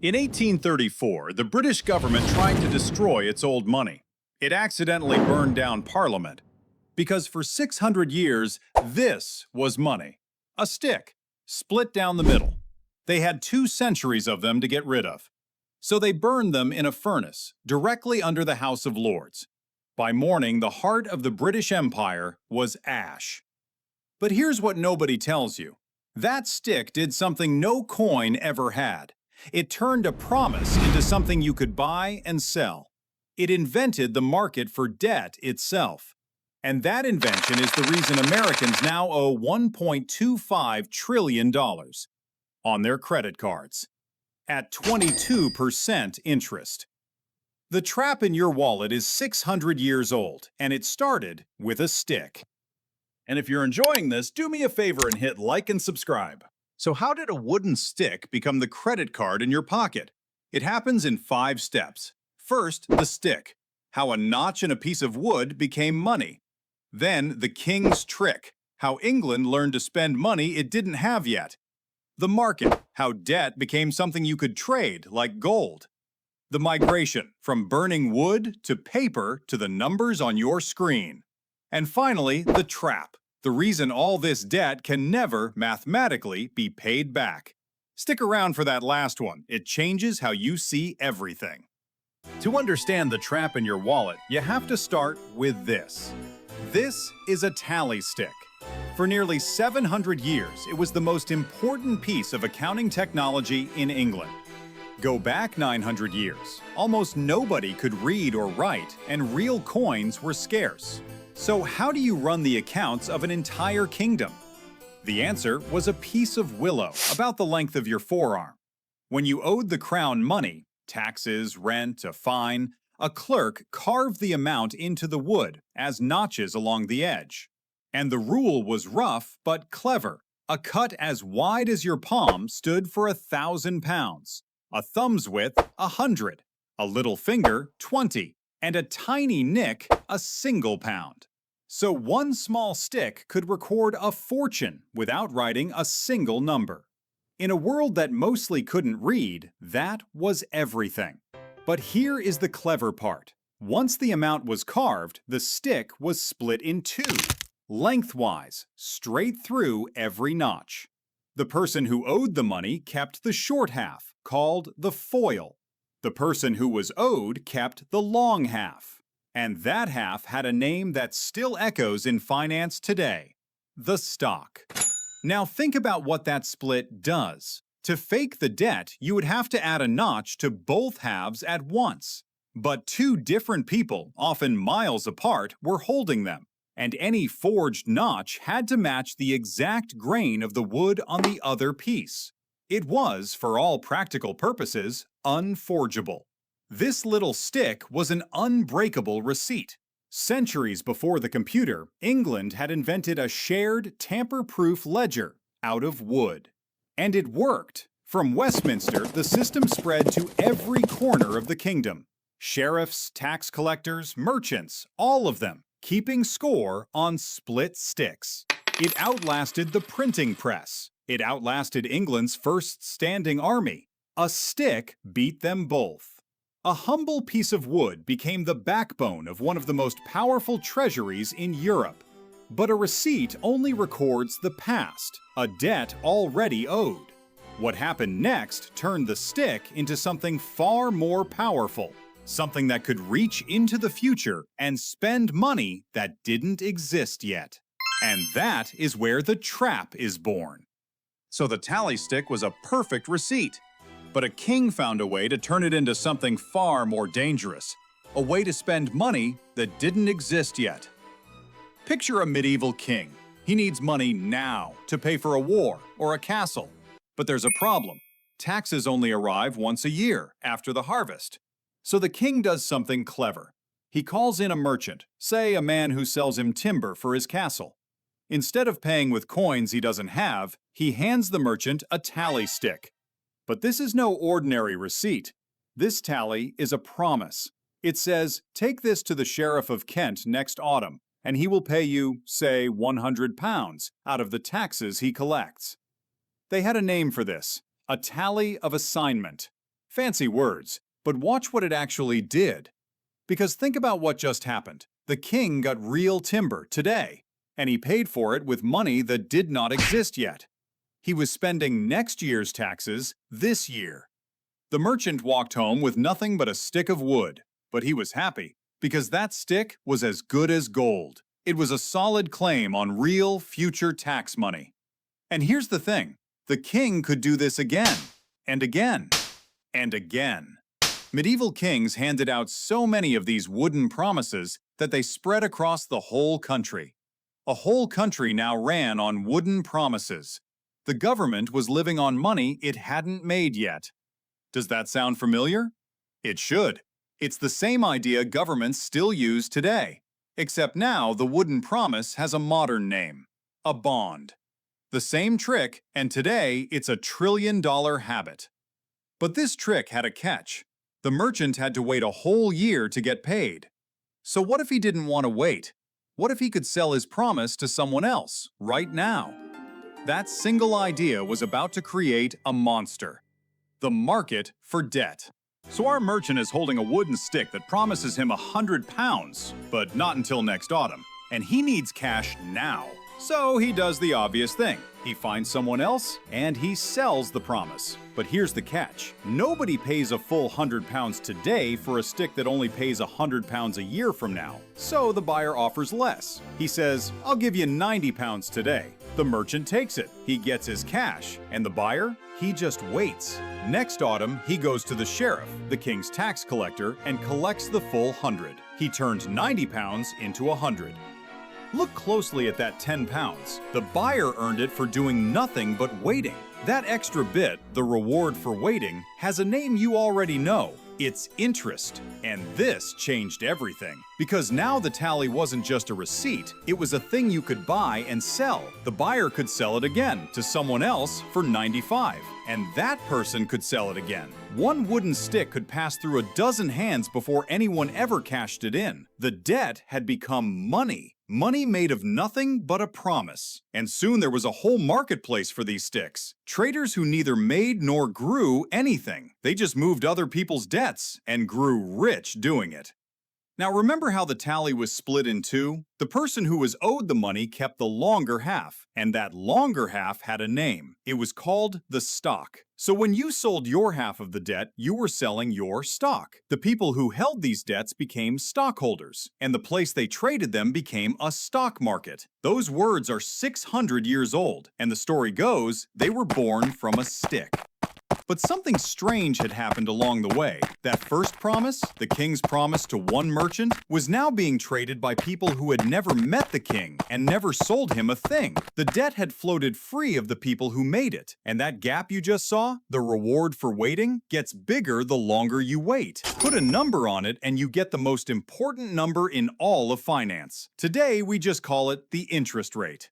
In 1834, the British government tried to destroy its old money. It accidentally burned down Parliament. Because for 600 years, this was money. A stick, split down the middle. They had 2 centuries of them to get rid of. So they burned them in a furnace, directly under the House of Lords. By morning, the heart of the British Empire was ash. But here's what nobody tells you. That stick did something no coin ever had. It turned a promise into something you could buy and sell. It invented the market for debt itself. And that invention is the reason Americans now owe $1.25 trillion on their credit cards at 22% interest. The trap in your wallet is 600 years old, and it started with a stick. And if you're enjoying this, do me a favor and hit like and subscribe. So how did a wooden stick become the credit card in your pocket? It happens in 5 steps. First, the stick. How a notch in a piece of wood became money. Then, the king's trick. How England learned to spend money it didn't have yet. The market. How debt became something you could trade, like gold. The migration, from burning wood to paper to the numbers on your screen. And finally, the trap. The reason all this debt can never, mathematically, be paid back. Stick around for that last one. It changes how you see everything. To understand the trap in your wallet, you have to start with this. This is a tally stick. For nearly 700 years, it was the most important piece of accounting technology in England. Go back 900 years. Almost nobody could read or write, and real coins were scarce. So how do you run the accounts of an entire kingdom? The answer was a piece of willow, about the length of your forearm. When you owed the crown money, taxes, rent, a fine, a clerk carved the amount into the wood as notches along the edge. And the rule was rough but clever. A cut as wide as your palm stood for 1,000 pounds, a thumb's width 100, a little finger 20, and a tiny nick a single pound. So one small stick could record a fortune without writing a single number. In a world that mostly couldn't read, that was everything. But here is the clever part. Once the amount was carved, the stick was split in 2, lengthwise, straight through every notch. The person who owed the money kept the short half, called the foil. The person who was owed kept the long half. And that half had a name that still echoes in finance today: the stock. Now think about what that split does. To fake the debt, you would have to add a notch to both halves at once. But 2 different people, often miles apart, were holding them, and any forged notch had to match the exact grain of the wood on the other piece. It was, for all practical purposes, unforgeable. This little stick was an unbreakable receipt. Centuries before the computer, England had invented a shared, tamper-proof ledger out of wood. And it worked. From Westminster, the system spread to every corner of the kingdom. Sheriffs, tax collectors, merchants, all of them, keeping score on split sticks. It outlasted the printing press. It outlasted England's first standing army. A stick beat them both. A humble piece of wood became the backbone of one of the most powerful treasuries in Europe. But a receipt only records the past, a debt already owed. What happened next turned the stick into something far more powerful, something that could reach into the future and spend money that didn't exist yet. And that is where the trap is born. So the tally stick was a perfect receipt. But a king found a way to turn it into something far more dangerous, a way to spend money that didn't exist yet. Picture a medieval king. He needs money now to pay for a war or a castle. But there's a problem. Taxes only arrive once a year, after the harvest. So the king does something clever. He calls in a merchant, say a man who sells him timber for his castle. Instead of paying with coins he doesn't have, he hands the merchant a tally stick. But this is no ordinary receipt. This tally is a promise. It says, take this to the Sheriff of Kent next autumn, and he will pay you, say, 100 pounds out of the taxes he collects. They had a name for this, a tally of assignment. Fancy words, but watch what it actually did. Because think about what just happened. The king got real timber today, and he paid for it with money that did not exist yet. He was spending next year's taxes this year. The merchant walked home with nothing but a stick of wood, but he was happy because that stick was as good as gold. It was a solid claim on real future tax money. And here's the thing, the king could do this again, and again, and again. Medieval kings handed out so many of these wooden promises that they spread across the whole country. A whole country now ran on wooden promises. The government was living on money it hadn't made yet. Does that sound familiar? It should. It's the same idea governments still use today, except now the wooden promise has a modern name, a bond. The same trick, and today it's a trillion-dollar habit. But this trick had a catch. The merchant had to wait a whole year to get paid. So what if he didn't want to wait? What if he could sell his promise to someone else, right now? That single idea was about to create a monster. The market for debt. So our merchant is holding a wooden stick that promises him 100 pounds, but not until next autumn. And he needs cash now. So he does the obvious thing. He finds someone else, and he sells the promise. But here's the catch. Nobody pays a full 100 pounds today for a stick that only pays 100 pounds a year from now. So the buyer offers less. He says, "I'll give you 90 pounds today." The merchant takes it. He gets his cash. And the buyer? He just waits. Next autumn, he goes to the sheriff, the king's tax collector, and collects the full 100. He turned 90 pounds into 100. Look closely at that 10 pounds. The buyer earned it for doing nothing but waiting. That extra bit, the reward for waiting, has a name you already know. It's interest. And this changed everything. Because now the tally wasn't just a receipt, it was a thing you could buy and sell. The buyer could sell it again to someone else for 95. And that person could sell it again. One wooden stick could pass through a dozen hands before anyone ever cashed it in. The debt had become money. Money made of nothing but a promise. And soon there was a whole marketplace for these sticks. Traders who neither made nor grew anything. They just moved other people's debts and grew rich doing it. Now remember how the tally was split in two? The person who was owed the money kept the longer half, and that longer half had a name. It was called the stock. So when you sold your half of the debt, you were selling your stock. The people who held these debts became stockholders, and the place they traded them became a stock market. Those words are 600 years old, and the story goes, they were born from a stick. But something strange had happened along the way. That first promise, the king's promise to one merchant, was now being traded by people who had never met the king and never sold him a thing. The debt had floated free of the people who made it. And that gap you just saw, the reward for waiting, gets bigger the longer you wait. Put a number on it and you get the most important number in all of finance. Today, we just call it the interest rate.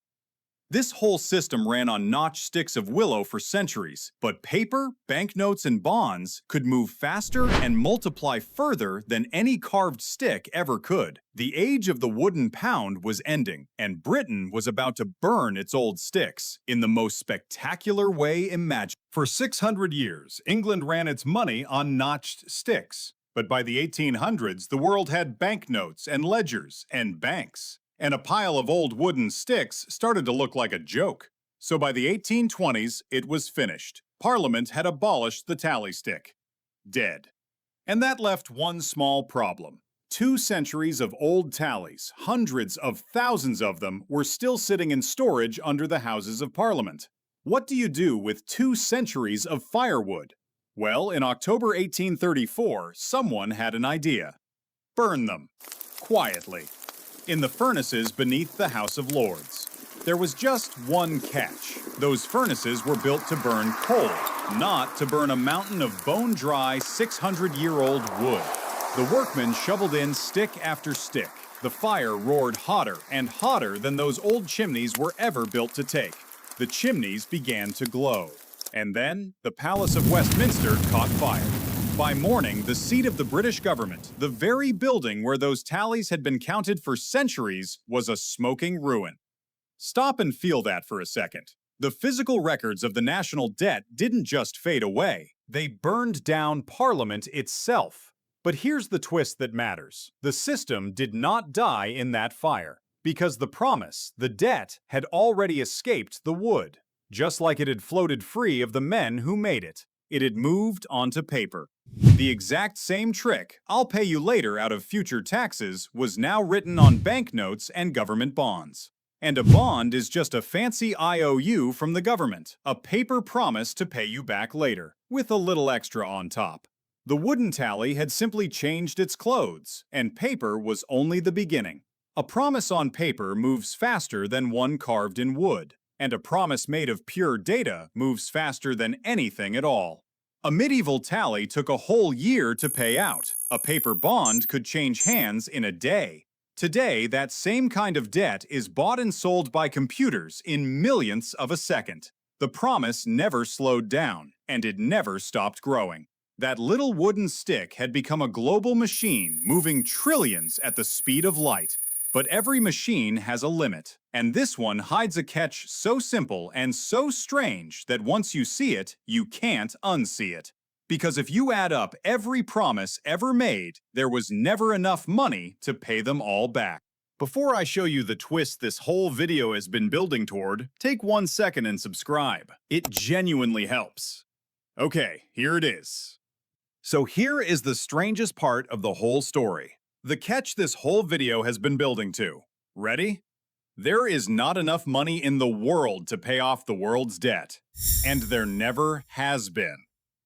This whole system ran on notched sticks of willow for centuries, but paper, banknotes, and bonds could move faster and multiply further than any carved stick ever could. The age of the wooden pound was ending, and Britain was about to burn its old sticks in the most spectacular way imaginable. For 600 years, England ran its money on notched sticks. But by the 1800s, the world had banknotes and ledgers and banks. And a pile of old wooden sticks started to look like a joke. So by the 1820s, it was finished. Parliament had abolished the tally stick. Dead. And that left one small problem. 2 centuries of old tallies, hundreds of thousands of them, were still sitting in storage under the Houses of Parliament. What do you do with 2 centuries of firewood? Well, in October 1834, someone had an idea. Burn them. Quietly. In the furnaces beneath the House of Lords. There was just one catch. Those furnaces were built to burn coal, not to burn a mountain of bone-dry, 600-year-old wood. The workmen shoveled in stick after stick. The fire roared hotter and hotter than those old chimneys were ever built to take. The chimneys began to glow. And then, the Palace of Westminster caught fire. By morning, the seat of the British government, the very building where those tallies had been counted for centuries, was a smoking ruin. Stop and feel that for a second. The physical records of the national debt didn't just fade away. They burned down Parliament itself. But here's the twist that matters. The system did not die in that fire, because the promise, the debt, had already escaped the wood. Just like it had floated free of the men who made it. It had moved onto paper. The exact same trick, "I'll pay you later out of future taxes," was now written on banknotes and government bonds. And a bond is just a fancy IOU from the government, a paper promise to pay you back later, with a little extra on top. The wooden tally had simply changed its clothes, and paper was only the beginning. A promise on paper moves faster than one carved in wood, and a promise made of pure data moves faster than anything at all. A medieval tally took a whole year to pay out. A paper bond could change hands in a day. Today, that same kind of debt is bought and sold by computers in millionths of a second. The promise never slowed down, and it never stopped growing. That little wooden stick had become a global machine moving trillions at the speed of light. But every machine has a limit, and this one hides a catch so simple and so strange that once you see it, you can't unsee it. Because if you add up every promise ever made, there was never enough money to pay them all back. Before I show you the twist this whole video has been building toward, take 1 second and subscribe. It genuinely helps. Okay, here it is. So here is the strangest part of the whole story. The catch this whole video has been building to. Ready? There is not enough money in the world to pay off the world's debt. And there never has been.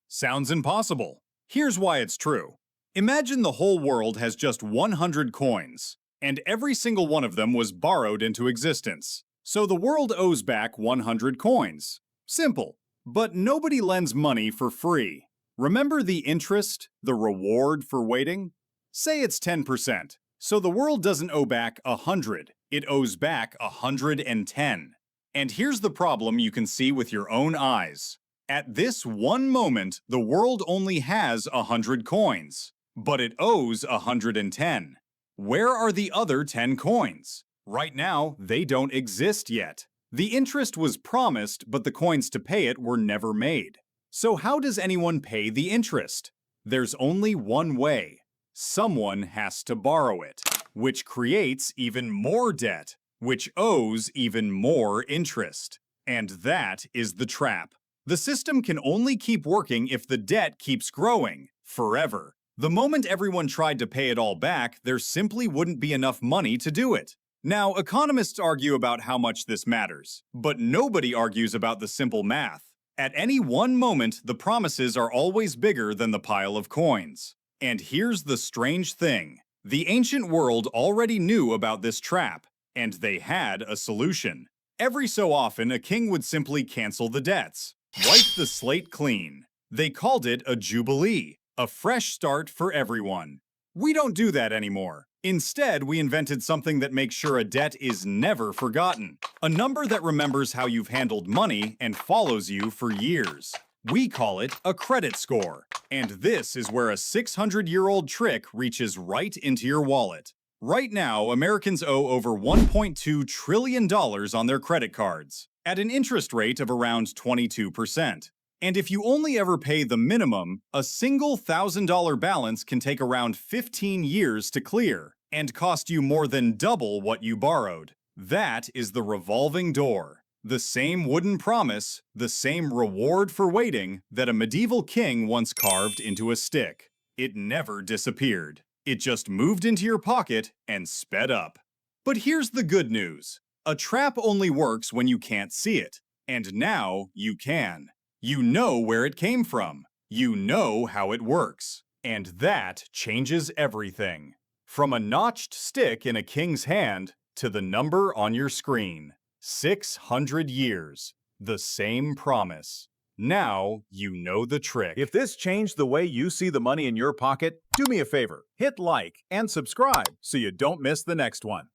Sounds impossible. Here's why it's true. Imagine the whole world has just 100 coins, and every single one of them was borrowed into existence. So the world owes back 100 coins. Simple. But nobody lends money for free. Remember the interest, the reward for waiting? Say it's 10%. So the world doesn't owe back 100. It owes back 110. And here's the problem you can see with your own eyes. At this one moment, the world only has 100 coins, but it owes 110. Where are the other 10 coins? Right now, they don't exist yet. The interest was promised, but the coins to pay it were never made. So how does anyone pay the interest? There's only one way. Someone has to borrow it, which creates even more debt, which owes even more interest. And that is the trap. The system can only keep working if the debt keeps growing, forever. The moment everyone tried to pay it all back, there simply wouldn't be enough money to do it. Now, economists argue about how much this matters, but nobody argues about the simple math. At any one moment, the promises are always bigger than the pile of coins. And here's the strange thing. The ancient world already knew about this trap, and they had a solution. Every so often, a king would simply cancel the debts, wipe the slate clean. They called it a jubilee, a fresh start for everyone. We don't do that anymore. Instead, we invented something that makes sure a debt is never forgotten. A number that remembers how you've handled money and follows you for years. We call it a credit score. And this is where a 600-year-old trick reaches right into your wallet. Right now, Americans owe over $1.2 trillion on their credit cards, at an interest rate of around 22%. And if you only ever pay the minimum, a single $1,000 balance can take around 15 years to clear, and cost you more than double what you borrowed. That is the revolving door. The same wooden promise, the same reward for waiting that a medieval king once carved into a stick. It never disappeared. It just moved into your pocket and sped up. But here's the good news. A trap only works when you can't see it. And now you can. You know where it came from. You know how it works. And that changes everything. From a notched stick in a king's hand to the number on your screen. 600 years. The same promise. Now you know the trick. If this changed the way you see the money in your pocket, do me a favor, hit like and subscribe so you don't miss the next one.